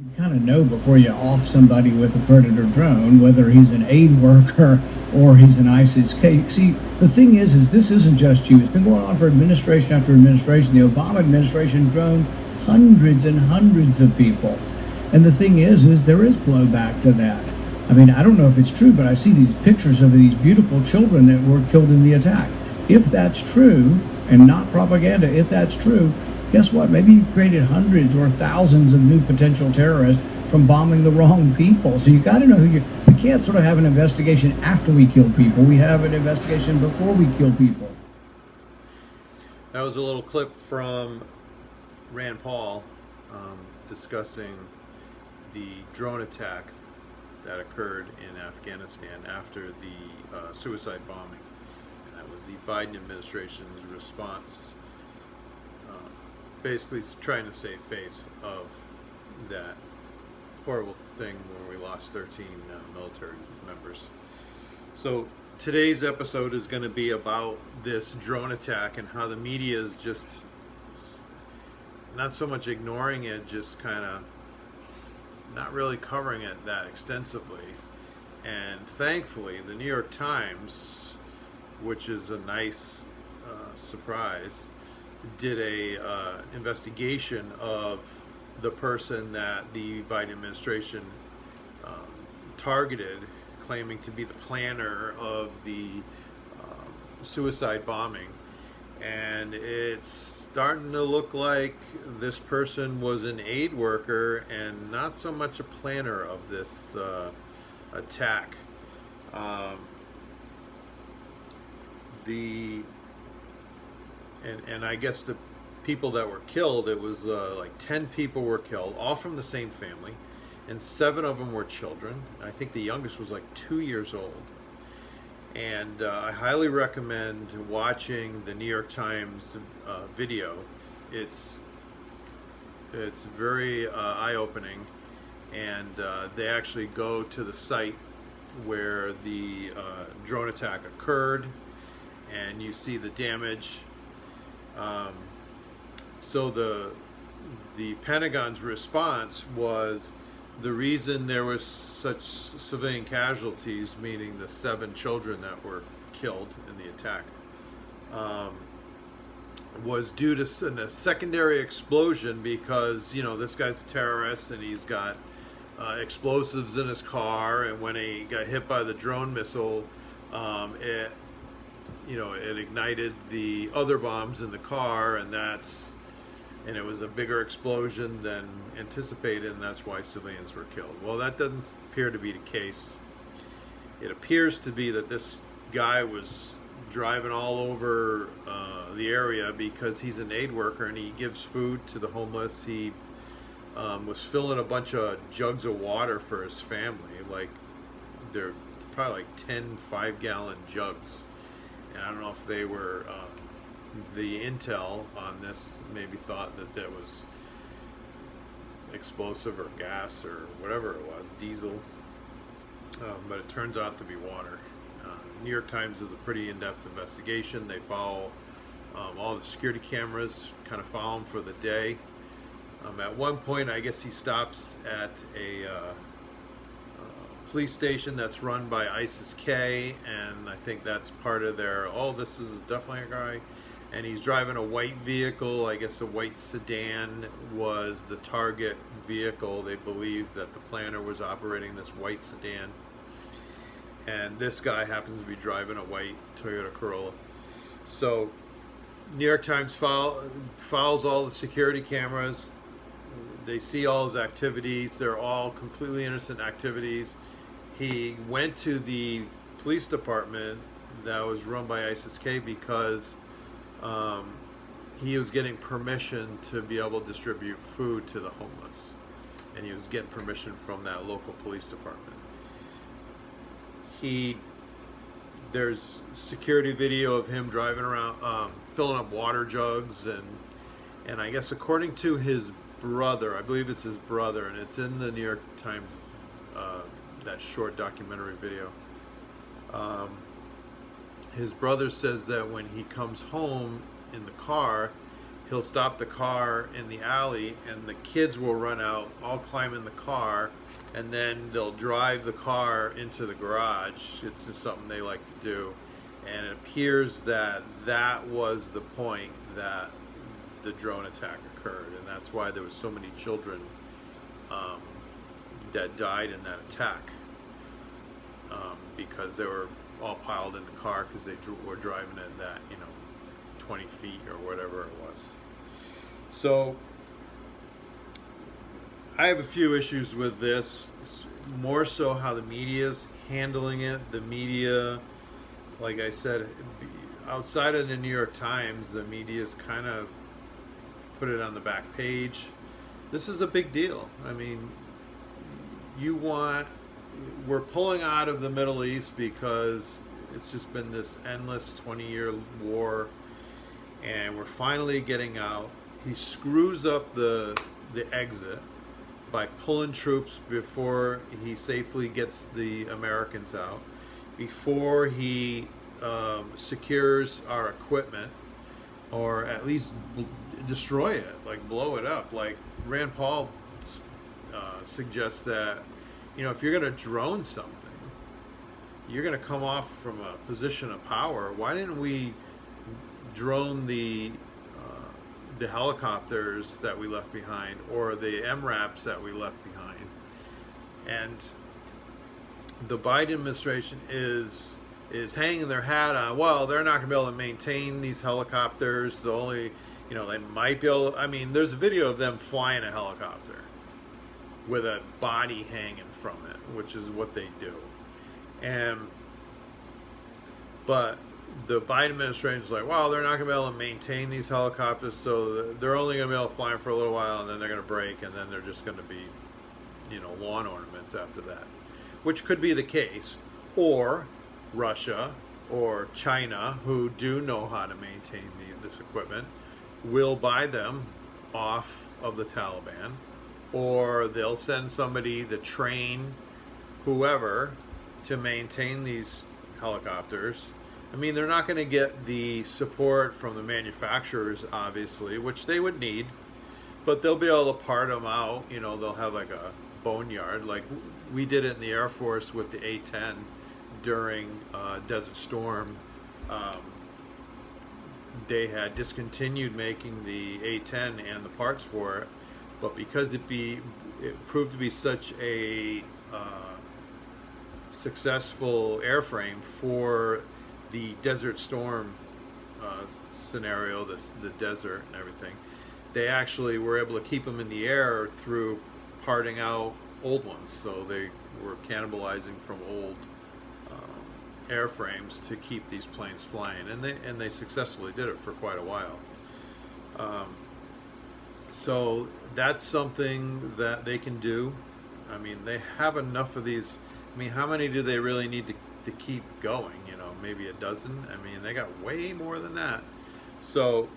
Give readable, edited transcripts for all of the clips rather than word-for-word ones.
You kind of know before you off somebody with a Predator drone whether he's an aid worker or he's an ISIS case. See, the thing is this isn't just you. It's been going on for administration after administration. The Obama administration droned hundreds and hundreds of people. And the thing is there is blowback to that. I mean, I don't know if it's true, but I see these pictures of these beautiful children that were killed in the attack. If that's true, and not propaganda, if that's true, guess what? Maybe you created hundreds or thousands of new potential terrorists from bombing the wrong people. So you got to know who we can't sort of have an investigation after we kill people. We have an investigation before we kill people. That was a little clip from Rand Paul discussing the drone attack that occurred in Afghanistan after the suicide bombing. And that was the Biden administration's response, basically trying to save face of that horrible thing where we lost 13 military members. So today's episode is going to be about this drone attack and how the media is just not so much ignoring it, just kind of not really covering it that extensively. And thankfully, the New York Times, which is a nice surprise, did a investigation of the person that the Biden administration targeted, claiming to be the planner of the suicide bombing. And it's starting to look like this person was an aid worker and not so much a planner of this attack. And I guess the people that were killed, it was like 10 people were killed, all from the same family, and 7 of them were children. I think the youngest was like 2 years old. And I highly recommend watching the New York Times video. It's very eye-opening, and they actually go to the site where the drone attack occurred, and you see the damage. So the Pentagon's response was the reason there was such civilian casualties, meaning the 7 children that were killed in the attack, was due to a secondary explosion because, you know, this guy's a terrorist and he's got explosives in his car, and when he got hit by the drone missile, it ignited the other bombs in the car, and it was a bigger explosion than anticipated, and that's why civilians were killed. Well, that doesn't appear to be the case. It appears to be that this guy was driving all over the area because he's an aid worker and he gives food to the homeless. He was filling a bunch of jugs of water for his family. Like, they're probably like 10 5-gallon jugs. And I don't know if they were, the intel on this maybe thought that that was explosive or gas or whatever it was, diesel. But it turns out to be water. New York Times is a pretty in-depth investigation. They follow all the security cameras, kind of follow them for the day. At one point, I guess he stops at a police station that's run by ISIS-K, and I think that's part of their, this is definitely a guy, and he's driving a white vehicle. I guess a white sedan was the target vehicle. They believe that the planner was operating this white sedan, and this guy happens to be driving a white Toyota Corolla. So New York Times follows all the security cameras. They see all his activities. They're all completely innocent activities. He went to the police department that was run by ISIS-K because he was getting permission to be able to distribute food to the homeless, and he was getting permission from that local police department. There's security video of him driving around, filling up water jugs, and I guess according to his brother, I believe it's his brother, and it's in the New York Times, that short documentary video. His brother says that when he comes home in the car, he'll stop the car in the alley, and the kids will run out, all climb in the car, and then they'll drive the car into the garage. It's just something they like to do. And it appears that that was the point that the drone attack occurred, and that's why there was so many children that died in that attack, because they were all piled in the car because they were driving at that, 20 feet or whatever it was. So I have a few issues with this, more so how the media's handling it. The media, like I said, outside of the New York Times, the media's kind of put it on the back page. This is a big deal. I mean, we're pulling out of the Middle East because it's just been this endless 20-year war, and we're finally getting out. He screws up the exit by pulling troops before he safely gets the Americans out, before he secures our equipment, or at least destroy it, like blow it up. Like Rand Paul suggests that, if you're going to drone something, you're going to come off from a position of power. Why didn't we drone the helicopters that we left behind, or the MRAPs that we left behind? And the Biden administration is hanging their hat on, well, they're not going to be able to maintain these helicopters. The only, they might be able, there's a video of them flying a helicopter with a body hanging from it, which is what they do. But the Biden administration is like, well, they're not going to be able to maintain these helicopters, so they're only going to be able to fly them for a little while, and then they're going to break, and then they're just going to be, lawn ornaments after that, which could be the case. Or Russia or China, who do know how to maintain this equipment, will buy them off of the Taliban, or they'll send somebody to train whoever to maintain these helicopters. They're not going to get the support from the manufacturers, obviously, which they would need, but they'll be able to part them out. They'll have like a boneyard, like we did it in the Air Force with the A-10 during Desert Storm. They had discontinued making the A-10 and the parts for it, but because it proved to be such a successful airframe for the Desert Storm scenario, the desert and everything, they actually were able to keep them in the air through parting out old ones. So they were cannibalizing from old airframes to keep these planes flying, and they successfully did it for quite a while. So that's something that they can do. They have enough of these. How many do they really need to keep going? Maybe a dozen. They got way more than that. So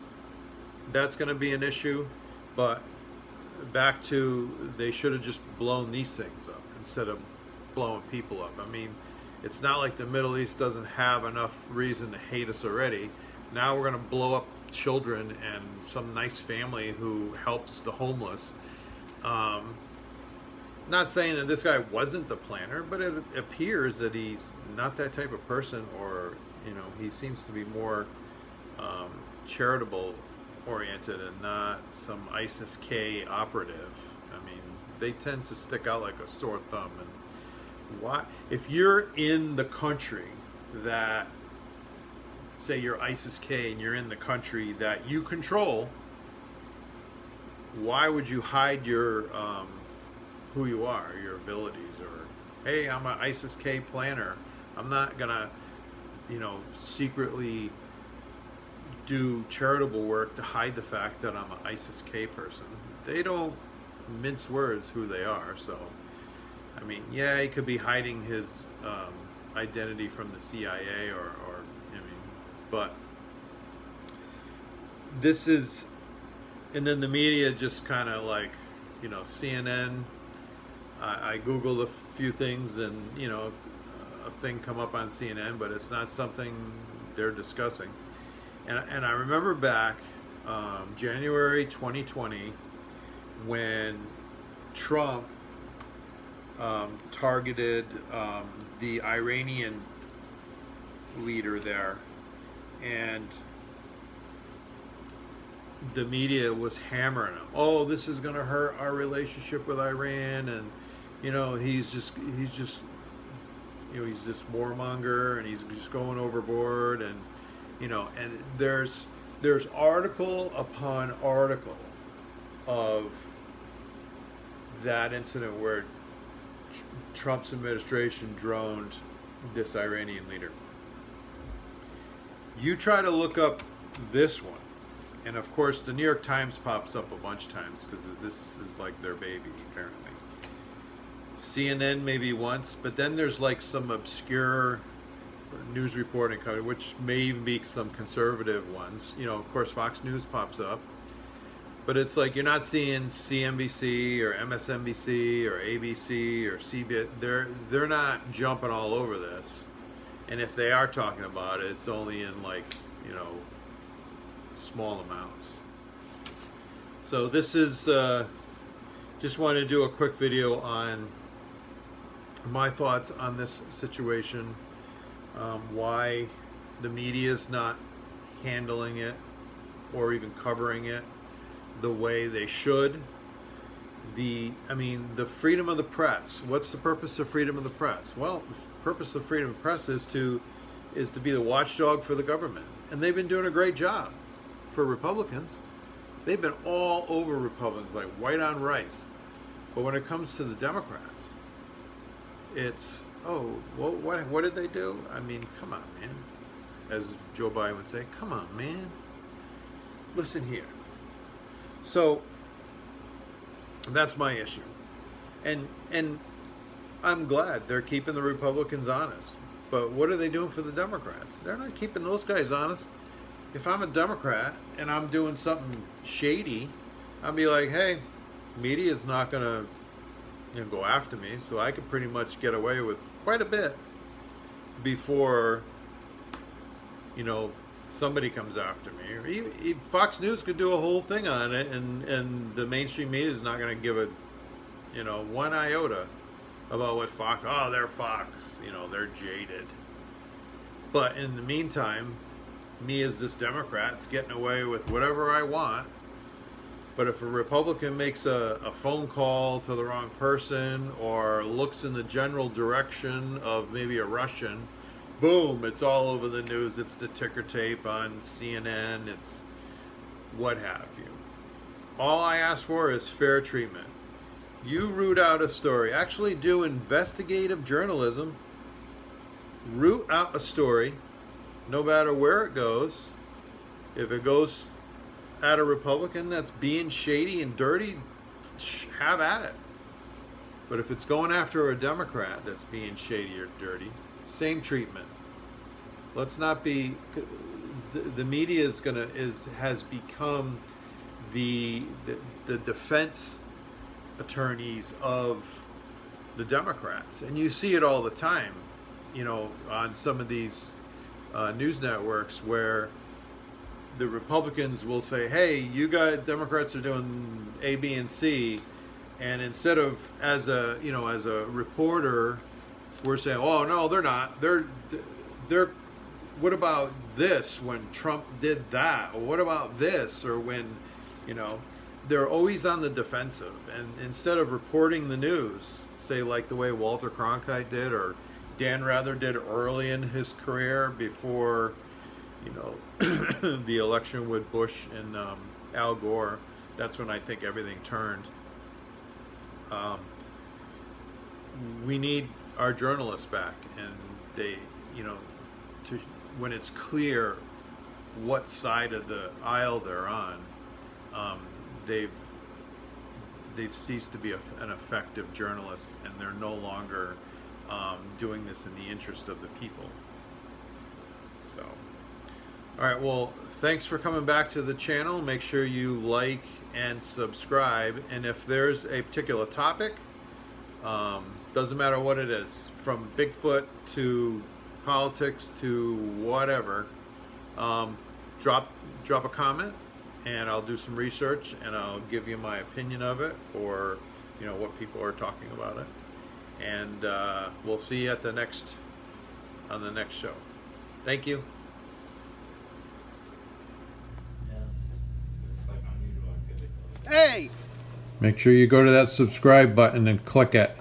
that's going to be an issue. But back to, they should have just blown these things up instead of blowing people up. It's not like the Middle East doesn't have enough reason to hate us already. Now we're going to blow up children and some nice family who helps the homeless. Not saying that this guy wasn't the planner, but it appears that he's not that type of person, or he seems to be more charitable oriented and not some ISIS-K operative. They tend to stick out like a sore thumb. And why, if you're in the country that, say you're ISIS-K and you're in the country that you control, why would you hide your who you are, your abilities, or hey, I'm an ISIS-K planner. I'm not gonna, secretly do charitable work to hide the fact that I'm an ISIS-K person. They don't mince words who they are. So, yeah, he could be hiding his identity from the CIA, but this is, and then the media just kind of like, CNN. I Googled a few things, and a thing come up on CNN, but it's not something they're discussing. And I remember back January 2020, when Trump targeted the Iranian leader there, and the media was hammering him. Oh, this is going to hurt our relationship with Iran, and he's just he's this warmonger, and he's just going overboard, and and there's article upon article of that incident where Trump's administration droned this Iranian leader. You try to look up this one, and of course the New York Times pops up a bunch of times because this is like their baby, apparently. CNN maybe once, but then there's like some obscure news reporting coverage, which may even be some conservative ones. Of course Fox News pops up, but it's like you're not seeing CNBC or MSNBC or ABC or CBS. They're not jumping all over this, and if they are talking about it, it's only in like small amounts. So this is just wanted to do a quick video on my thoughts on this situation, why the media is not handling it or even covering it the way they should. The freedom of the press. What's the purpose of freedom of the press? Well, the purpose of freedom of the press is to be the watchdog for the government, and they've been doing a great job for Republicans. They've been all over Republicans like white on rice. But when it comes to the Democrats, it's, oh, well, what did they do? I mean, come on, man. As Joe Biden would say, come on, man. Listen here. So that's my issue. And I'm glad they're keeping the Republicans honest. But what are they doing for the Democrats? They're not keeping those guys honest. If I'm a Democrat and I'm doing something shady, I'll be like, hey, media's not going to go after me, so I could pretty much get away with quite a bit before somebody comes after me. Or even Fox News could do a whole thing on it, and the mainstream media is not going to give it one iota about what Fox. Oh, they're Fox. They're jaded. But in the meantime, me as this Democrat's getting away with whatever I want. But if a Republican makes a phone call to the wrong person or looks in the general direction of maybe a Russian, boom, it's all over the news. It's the ticker tape on CNN. It's what have you. All I ask for is fair treatment. You root out a story. Actually do investigative journalism. Root out a story, no matter where it goes. If it goes at a Republican that's being shady and dirty, have at it. But if it's going after a Democrat that's being shady or dirty, same treatment. Let's not be. The media has become the defense attorneys of the Democrats, and you see it all the time. On some of these news networks where the Republicans will say, hey, you guys Democrats are doing A, B, and C, and instead of as a reporter, we're saying, oh no, they're not. They're what about this when Trump did that? Or what about this? Or when they're always on the defensive, and instead of reporting the news, say like the way Walter Cronkite did or Dan Rather did early in his career before the election with Bush and Al Gore. That's when I think everything turned. We need our journalists back, and they, when it's clear what side of the aisle they're on, they've ceased to be an effective journalist, and they're no longer doing this in the interest of the people. So, all right, well, thanks for coming back to the channel. Make sure you like and subscribe, and if there's a particular topic, doesn't matter what it is, from Bigfoot to politics to whatever, drop a comment, and I'll do some research, and I'll give you my opinion of it, or what people are talking about it. And we'll see you on the next show. Thank you. Hey! Make sure you go to that subscribe button and click it.